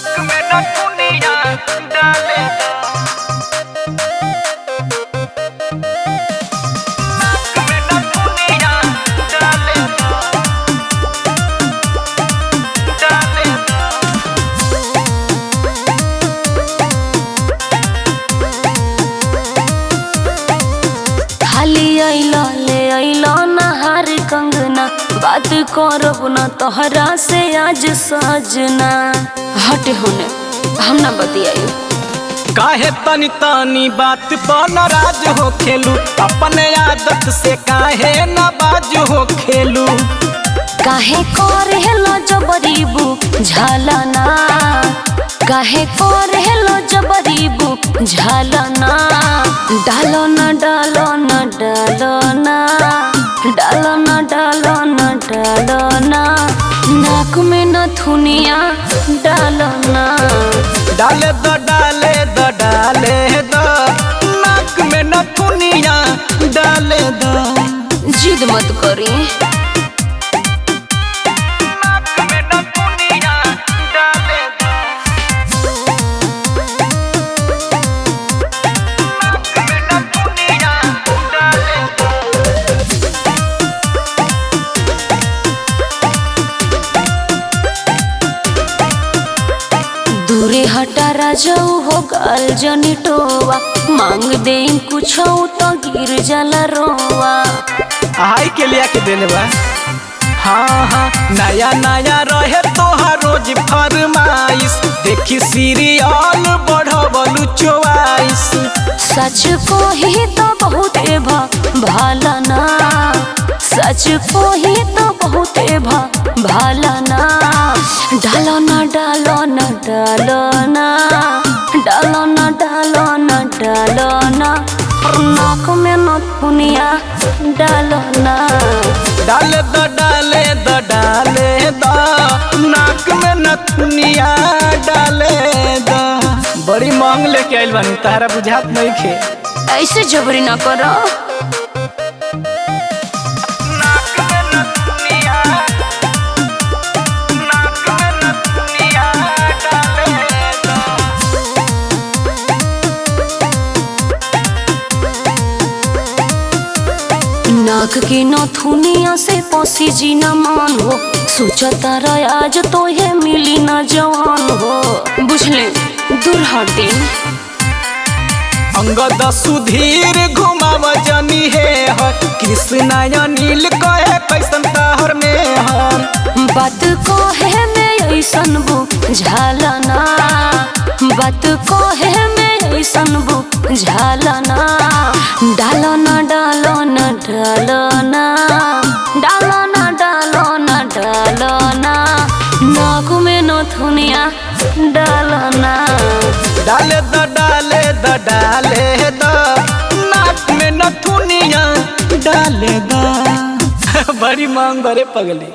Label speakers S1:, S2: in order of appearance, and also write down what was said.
S1: नाक में नथुनिया डाले नाक में नथुनिया डाले डाले
S2: खाली अइला ले अइला नहार कंगना बात करब न तोहरा से आज सजना। हट होने हम ना बतियाई।
S1: काहे तनी तनी बात पर नाराज हो खेलू अपने आदत से काहे नाबाज हो खेलू।
S2: काहे करेलो जबरीबू झालना काहे करेलो जबरीबू झालना डालो न डालो न डालो न डालो न डालो न डालो न नाक में नथुनिया डालो न
S1: डाले दो डाले दो डाले दो नाक में नथुनिया डाले दो।
S2: जिद मत करी।
S1: नाक में नथुनिया डाले दो नाक में नथुनिया डाले दो।
S2: दूरे हटा राजाऊ हो गाल जनी टोवा मांग दे कुछ तो गिर जाला रोवा।
S1: हाई के लिया के देले बा। हाँ हाँ नया नया रहे तोहार रोज फरमाइश देखी सीरियल बढ़वलू चौवाइस।
S2: सच को ही तो बहुत भालना सच को ही तो बहुत भालना डालो न डालो न डालो न डालो न डालो न डालो न नाक में नथुनिया डालो न
S1: डाले दो डाले दो डाले दो नाक में नथुनिया डाले दो। बड़ी मांग लेके आइल बानी तारा बुझात नहीं खे।
S2: ऐसे जबरी ना करो।
S1: नाक में नथुनिया नाक में नथुनिया डाले दो।
S2: नाक के नथुनिया से पसी जी न मान हो सोचता रह आज तो ये मिली न जवान हो बुझले दूर हटे।
S1: अंगद सुधीर घुमाव जनी है कृष्णा अनिल कहे कैसन तहर में हर
S2: बात कहे में ऐसन बुझालना बात कहे में ऐसन बुझालना डालो न डालो न डालो न डालो न डालो न डालो न नाक में नथुनिया डालो न
S1: डाले दो डाले दो डाले दो नाक में नथुनिया डाले दो। बड़ी मांग बड़े पगली।